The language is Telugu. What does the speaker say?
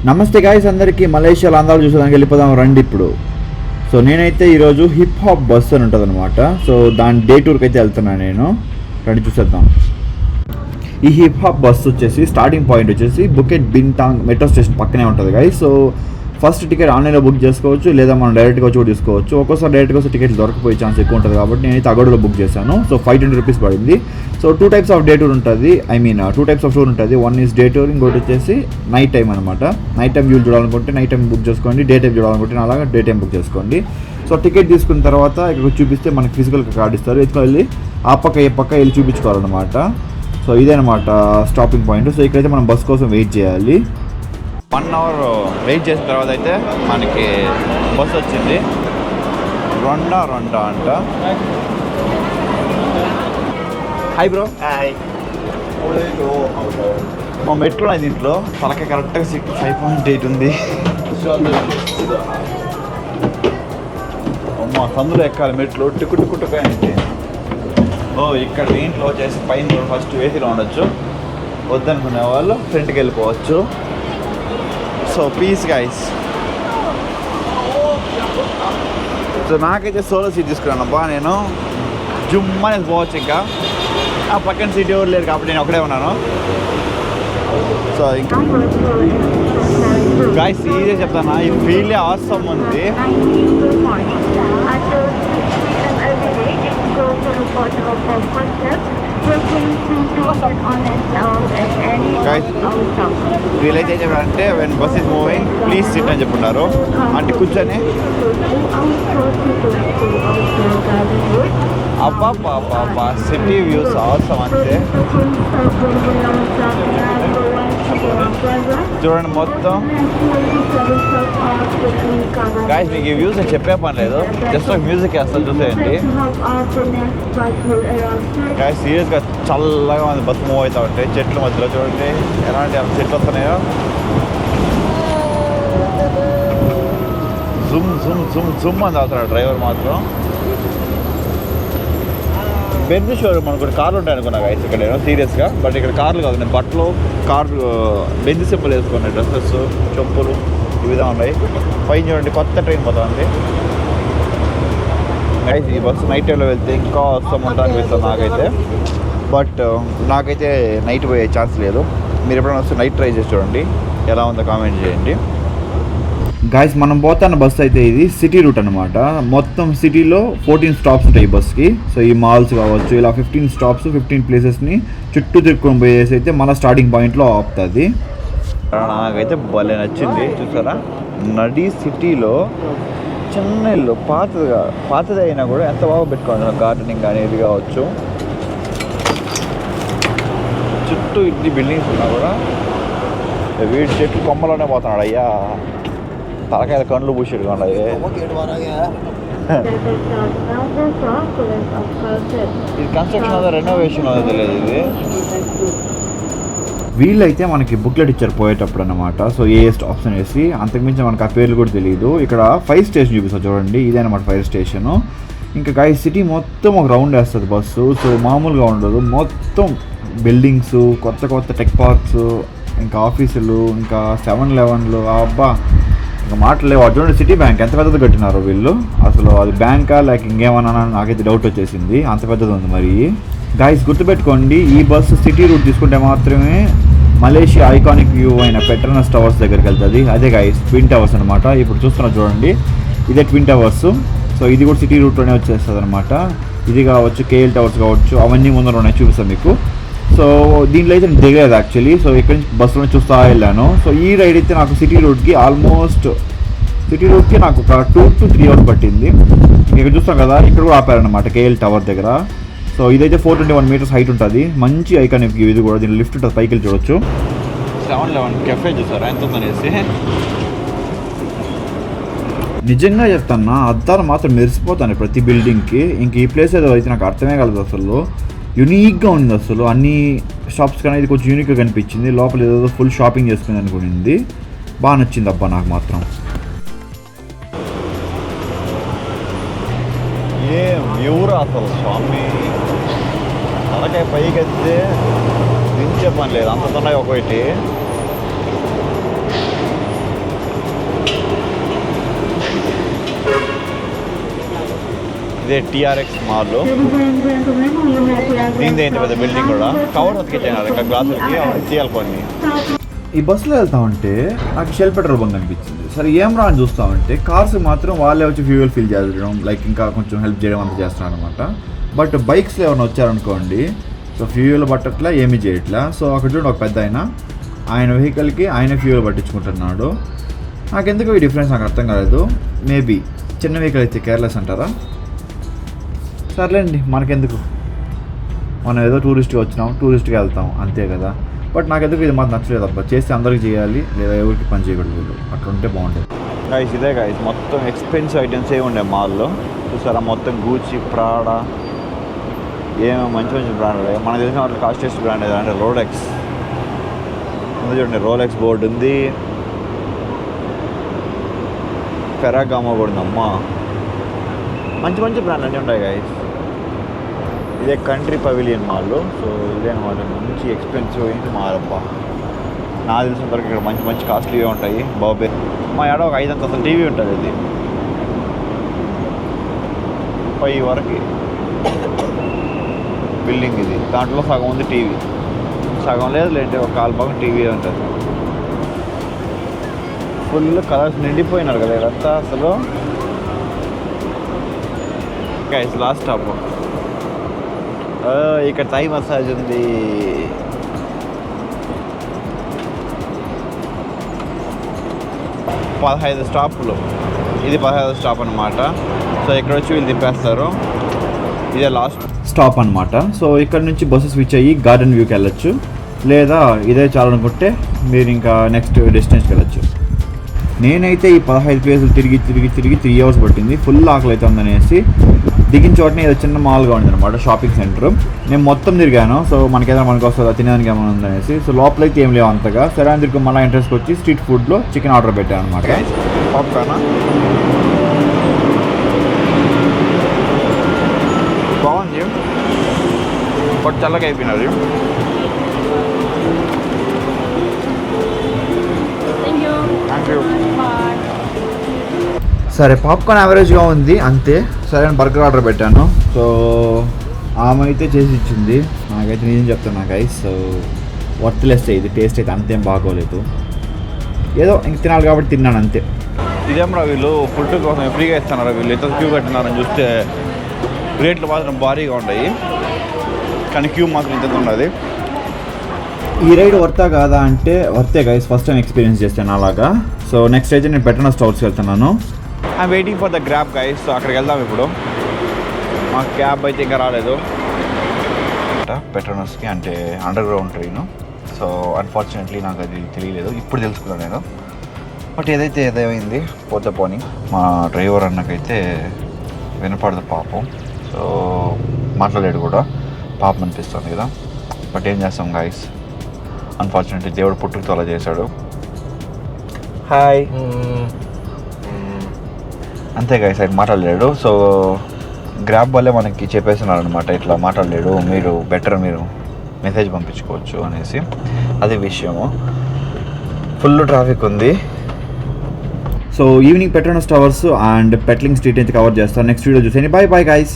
నమస్తే గాయ్స్, అందరికీ మలేషియాలో అందాలు చూసేదానికి వెళ్ళిపోదాం రండి ఇప్పుడు. సో నేనైతే ఈరోజు హిప్ హాప్ బస్ అని ఉంటుంది అనమాట. సో దాని డే టూర్కి అయితే వెళ్తున్నాను నేను. రండి చూసేద్దాం. ఈ హిప్ హాప్ బస్ వచ్చేసి స్టార్టింగ్ పాయింట్ వచ్చేసి బుకెట్ బింటాంగ్ మెట్రో స్టేషన్ పక్కనే ఉంటుంది గాయ్స్. సో ఫస్ట్ టికెట్ ఆన్లైన్లో బుక్ చేసుకోవచ్చు, లేదా మనం డైరెక్ట్గా వచ్చి కూడా తీసుకోవచ్చు. ఒక్కోసారి డైరెక్ట్గా వచ్చి టికెట్లు దొరకపోయే ఛాన్స్ ఎక్కువ ఉంటుంది కాబట్టి నేనైతే అగోడలో బుక్ చేశాను. సో 520 రూపీస్ పడింది. So 2 types of day tour ఉంటుంది, 2 టైప్స్ ఆఫ్ టూర్ ఉంటుంది. వన్ ఈజ్ డే టూర్, ఇంకోటి వచ్చేసి నైట్ టైం అనమాట. నైట్ టైం వ్యూ చూడాలనుకుంటే నైట్ టైం బుక్ చేసుకోండి, డే టైం చూడాలనుకుంటే అలాగా డే టైం బుక్ చేసుకోండి. సో టికెట్ తీసుకున్న తర్వాత ఇక్కడ చూపిస్తే మనకి ఫిజికల్గా కార్డు ఇస్తారు, ఎత్తుకొని వెళ్ళి ఆ పక్క ఏ పక్క వెళ్ళి చూపించుకోవాలన్నమాట. సో ఇదేనమాట స్టాపింగ్ పాయింట్. సో ఇక్కడైతే మనం బస్ కోసం వెయిట్ చేయాలి. 1 అవర్ వెయిట్ చేసిన తర్వాత అయితే మనకి బస్ వచ్చింది. రొండా అంట. Hi bro. హాయ్. మా మెట్రో ఉన్నాయి దీంట్లో. తలకే కరెక్ట్గా 5.8 ఉంది. అమ్మా సందులో ఎక్కాలి మెట్లు. టిక్కుట్టుకుంటుకాయండి. ఇక్కడ దీంట్లో వచ్చేసి పైన ఫస్ట్ ఏసీలో ఉండొచ్చు, వద్దనుకునే వాళ్ళు ఫ్రంట్కి వెళ్ళిపోవచ్చు. So peace guys. సో నాకైతే సోలో సీట్ తీసుకున్నాను అబ్బా. నేను జుమ్మని పోవచ్చు. ఇంకా ఆ పక్కన సీట్ ఎవరు లేరు కాబట్టి నేను ఒకడే ఉన్నాను. సో ఇంకా గైస్ సీరియస్ చెప్తాను, ఈ ఫీల్ అవసరం ఉంది. వీళ్ళైతే ఏం చెప్పారంటే when bus is moving please SIT అని చెప్పున్నారు. అంటే కూర్చొని అబ్బా సిటీ వ్యూస్ అవసరం అంతే. చూడండి మొత్తం గాయస్, మీకు ఈ వ్యూస్ చెప్పే పని లేదు, జస్ట్ ఒక మ్యూజిక్ వేస్తాను చూసేయండి గాయస్. సీరియస్గా చల్లగా ఉంది బస్సు మూవ్ అవుతా ఉంటే. చెట్ల మధ్యలో చూడండి ఎలాంటి చెట్లు వస్తున్నాయో. జుమ్ అని తాగుతున్నాడు డ్రైవర్ మాత్రం. బెంజ్ షోరూమ్ అనుకుంటే కార్లు ఉంటాయి అనుకున్నా గాయస్ ఇక్కడ నేను సీరియస్గా. బట్ ఇక్కడ కార్లు కాదు, నేను బట్టలు కార్లు బెంజ్ సింబల్ వేసుకున్నాయి, డ్రెస్సెస్ చెప్పులు ఈ విధంగా ఉన్నాయి. పైన చూడండి కొత్త ట్రైన్ పోతా ఉంది గైస్. ఈ బస్సు నైట్ టైంలో వెళ్తే ఇంకా వస్తాం ఉంటా అనిపిస్తుంది నాకైతే. బట్ నాకైతే నైట్ పోయే ఛాన్స్ లేదు. మీరు ఎప్పుడైనా వస్తే నైట్ ట్రై చేసి చూడండి, ఎలా ఉందో కామెంట్ చేయండి గాయస్. మనం పోతున్న బస్సు అయితే ఇది సిటీ రూట్ అనమాట. మొత్తం సిటీలో 14 స్టాప్స్ ఉంటాయి ఈ బస్కి. సో ఈ మాల్స్ కావచ్చు, ఇలా 15 స్టాప్స్ 15 ప్లేసెస్ని చుట్టూ తిరుక్కొని పోయేసి అయితే మన స్టార్టింగ్ పాయింట్లో ఆపుతుంది. నాకైతే భలే నచ్చింది. చూసారా, నడి సిటీలో చిన్న ఇల్లు, పాతది అయినా కూడా ఎంత బాగా పెట్టుకోవాలి. గార్డెనింగ్ కానీ ఇది కావచ్చు, చుట్టూ ఇన్ని బిల్డింగ్స్ ఉన్నా కూడా వీడి చెట్లు కొమ్మలోనే పోతున్నాడు అయ్యా. తలకాయ కండ్లు పూసేడు ఉన్నాయి. ఇది కన్స్ట్రక్షన్ అదో రెనోవేషన్ అదో తెలియదు. ఇది వీళ్ళైతే మనకి బుక్లెట్ ఇచ్చారు పోయేటప్పుడు అనమాట. సో ఏ స్టాప్స్ అనేసి, అంతకుమించి మనకు ఆ పేర్లు కూడా తెలియదు. ఇక్కడ ఫైర్ స్టేషన్ చూపిస్తారు చూడండి, ఇదే అనమాట ఫైర్ స్టేషను. ఇంకా గాయ సిటీ మొత్తం ఒక రౌండ్ వేస్తుంది బస్సు. సో మామూలుగా ఉండదు, మొత్తం బిల్డింగ్స్, కొత్త టెక్ పార్క్స్, ఇంకా ఆఫీసులు, ఇంకా 7-Elevenలు. అబ్బా ఇంకా మాటలేవు. చూడండి సిటీ బ్యాంక్ ఎంత పెద్దది కట్టినారో వీళ్ళు. అసలు అది బ్యాంకా లేక ఇంకేమన్నా నాకైతే డౌట్ వచ్చేసింది, అంత పెద్దది ఉంది. మరి గాయస్ గుర్తుపెట్టుకోండి, ఈ బస్సు సిటీ రూట్ తీసుకుంటే మాత్రమే మలేషియా ఐకానిక్ వ్యూ అయిన పెట్రోనస్ టవర్స్ దగ్గరికి వెళ్తుంది. అదే గాయస్ ట్విన్ టవర్స్ అనమాట. ఇప్పుడు చూస్తున్నా చూడండి, ఇదే ట్విన్ టవర్స్. సో ఇది కూడా సిటీ రూట్లోనే వచ్చేస్తుంది అనమాట. ఇది కావచ్చు, కేఎల్ టవర్స్ కావచ్చు, అవన్నీ ముందర ఉన్నాయి, చూపిస్తాను మీకు. సో దీంట్లో అయితే నేను దిగలేదు యాక్చువల్లీ. సో ఇక్కడ నుంచి బస్సులో చూస్తూ వెళ్ళాను. సో ఈ రైడ్ అయితే నాకు సిటీ రూట్కి నాకు ఒక 2 to 3 hours పట్టింది. ఇక్కడ చూస్తాం కదా, ఇక్కడ కూడా ఆపారనమాట కేఎల్ టవర్ దగ్గర. సో ఇదైతే 421 meters హైట్ ఉంటుంది. మంచి ఐకానిక్ వ్యూ ఇది కూడా. దీని లిఫ్ట్ ఉంటుంది, పైకి వెళ్ళి చూడొచ్చు. 7-Eleven కెఫే చూసారా ఎంత ఉందనేసి. నిజంగా చెప్తాను, అద్దాలు మాత్రం మెరిసిపోతాను ప్రతి బిల్డింగ్కి. ఇంక ఈ ప్లేస్ ఏదో అయితే నాకు అర్థమే కలదు అసలు. యూనిక్గా ఉంది అసలు. అన్ని షాప్స్ కన్నా ఇది కొంచెం యూనిక్గా కనిపించింది. లోపల ఏదో ఫుల్ షాపింగ్ చేసుకుంది అనుకునింది. బాగా నచ్చింది అబ్బా నాకు మాత్రం. ఎవరు అసలు స్వామి, తలకాయ పైకి ఎత్తే దించే పని లేదు, అంత ఉన్నాయి ఒకటి. ఇదే టీఆర్ఎక్స్ మాల్. దీనిదే ఏంటి పెద్ద బిల్డింగ్ కూడా కవర్ అతికిచ్చాను ఇంకా గ్లాసులకి తీయాలి కొన్ని. ఈ బస్సులో వెళ్తా ఉంటే నాకు షెల్ పెట్రోల్ బంక్ అనిపించింది. సరే ఏం రా అని చూస్తా ఉంటే కార్స్ మాత్రం వాళ్ళే వచ్చి ఫ్యూయల్ ఫిల్ చేయడం, లైక్ ఇంకా కొంచెం హెల్ప్ చేయడం అంతా చేస్తున్నారు అనమాట. బట్ బైక్స్లో ఎవరైనా వచ్చారనుకోండి, సో ఫ్యూయల్ పట్టట్లా ఏమీ చేయట్లా. సో అక్కడ చూడండి ఒక పెద్ద ఆయన వెహికల్కి ఆయన ఫ్యూయల్ పట్టించుకుంటున్నాడు. నాకెందుకు ఈ డిఫరెన్స్ నాకు అర్థం కాలేదు. మేబీ చిన్న వెహికల్ అయితే కేర్లెస్ అంటారా? సర్లేండి, మనకెందుకు, మనం ఏదో టూరిస్ట్గా వచ్చినాం, టూరిస్ట్గా వెళ్తాం అంతే కదా. బట్ నాకెందుకు ఇది మాకు నచ్చలేదు అబ్బా. చేస్తే అందరికి చేయాలి, లేదా ఎవరికి పని చేయకూడదు, అట్లా ఉంటే బాగుంటుంది. గైస్ ఇదే గైస్ మొత్తం ఎక్స్పెన్సివ్ ఐటమ్స్ ఏ ఉండే మాల్లో. చూసారా మొత్తం గూచి, ప్రాడా, ఏమో మంచి మంచి బ్రాండ్. మనకు తెలిసిన వాటి కాస్టెస్ట్ బ్రాండ్ ఏదంటే రోలెక్స్ ఉంది. చూడండి రోలెక్స్ బోర్డు ఉంది, ఫెరాగామో కూడా ఉంది. అమ్మా మంచి మంచి బ్రాండ్ అన్నీ ఉంటాయి గైస్. ఇదే కంట్రీ పవిలియన్ మాల్. సో ఇదే అనమాట మంచి ఎక్స్పెన్సివ్ ఏంటి మాల్. అబ్బా నాకు తెలిసిన వరకు ఇక్కడ మంచి మంచి కాస్ట్లీగా ఉంటాయి. బాబే మా ఏడ ఒక 5 అంతస్తుల టీవీ ఉంటుంది. ఇది 5 వరకు బిల్డింగ్ ఇది. దాంట్లో సగం ఉంది టీవీ, సగం లేదు లేదంటే ఒక 4 భాగం టీవీ ఉంటుంది. ఫుల్ కలర్స్ నిండిపోయినారు కదా ఇదంతా అసలు. గైస్ లాస్ట్ స్టాప్ ఇక్కడ థాయ్ మసాజ్ ఉంది. పదహైదు స్టాపులు, ఇది 15వ స్టాప్ అనమాట. సో ఇక్కడ వచ్చి వీళ్ళు దింపేస్తారు. ఇదే లాస్ట్ స్టాప్ అనమాట. సో ఇక్కడ నుంచి బస్సు స్విచ్ అయ్యి గార్డెన్ వ్యూకి వెళ్ళొచ్చు, లేదా ఇదే చాలనుకుంటే మీరు ఇంకా నెక్స్ట్ డెస్టినేషన్కి వెళ్ళొచ్చు. నేనైతే ఈ 15 ప్లేసులు తిరిగి 3 అవర్స్ పట్టింది. ఫుల్ ఆకలి అయితే ఉందనేసి దిగిన చోటనే ఏదో చిన్న మాల్గా ఉంది అనమాట, షాపింగ్ సెంటర్. నేను మొత్తం తిరిగాను. సో మనకేదైనా మనకు వస్తుందా తినడానికి ఏమైనా ఉందనేసి. సో లోపలైతే ఏం లేవు అంతగా. సరే అని తిరిగి మళ్ళీ ఇంట్రెస్ట్కి వచ్చి స్ట్రీట్ ఫుడ్లో చికెన్ ఆర్డర్ పెట్టాను అనమాట. పాప్కార్న్ బాగుంది, బట్ చల్లగా అయిపోయినది. సరే పాప్కార్న్ యావరేజ్గా ఉంది అంతే. సరే నేను బర్గర్ ఆర్డర్ పెట్టాను. సో ఆమె అయితే చేసి ఇచ్చింది. నాకైతే నిజం చెప్తాను గైస్, సో వర్త్లెస్ ఇది. టేస్ట్ అయితే అంతేం బాగోలేదు, ఏదో ఇంక తినాలి కాబట్టి తిన్నాను అంతే. ఇదేమరా వీళ్ళు ఫుడ్ కోసం ఫ్రీగా ఇస్తున్నారు. వీళ్ళు ఎంత క్యూ కట్టినారని చూస్తే రేట్లు మాత్రం భారీగా ఉంటాయి, కానీ క్యూ మాత్రం ఇంత ఉన్నది. ఈ రైడ్ వర్తా కాదా అంటే వర్తే గైస్. ఫస్ట్ టైం ఎక్స్పీరియన్స్ చేస్తాను అలాగా. సో నెక్స్ట్ అయితే నేను పెట్రోనస్ టవర్స్కి వెళ్తున్నాను. I'm waiting for the grab guys. So అక్కడికి వెళ్దాం ఇప్పుడు. మా క్యాబ్ అయితే ఇంకా రాలేదు పెట్రోనస్కి, అంటే under ground train. So unfortunately నాకు అది తెలియలేదు, ఇప్పుడు తెలుసుకున్నాను నేను. బట్ ఏదైతే ఏదైంది పోతే పోనీ. మా డ్రైవర్ అన్నకైతే వినపడదు పాపం. సో మాట్లాడాడు కూడా, పాపం అనిపిస్తుంది కదా. బట్ ఏం చేస్తాం గైస్, అన్ఫార్చునేట్లీ దేవుడు పుట్టుకతో అలా చేశాడు. హాయ్ అంతే గైస్, ఆయన మాట్లాడలేడు. సో గ్రాబ్ వల్లే మనకి చెప్పేస్తున్నారు అనమాట, ఇట్లా మాట్లాడలేడు, మీరు బెటర్ మీరు మెసేజ్ పంపించుకోవచ్చు అనేసి. అదే విషయము. ఫుల్ ట్రాఫిక్ ఉంది. So evening Petronas Towers and Petaling Street అయితే కవర్ చేస్తాను. నెక్స్ట్ వీడియో చూసేయండి. Bye bye guys.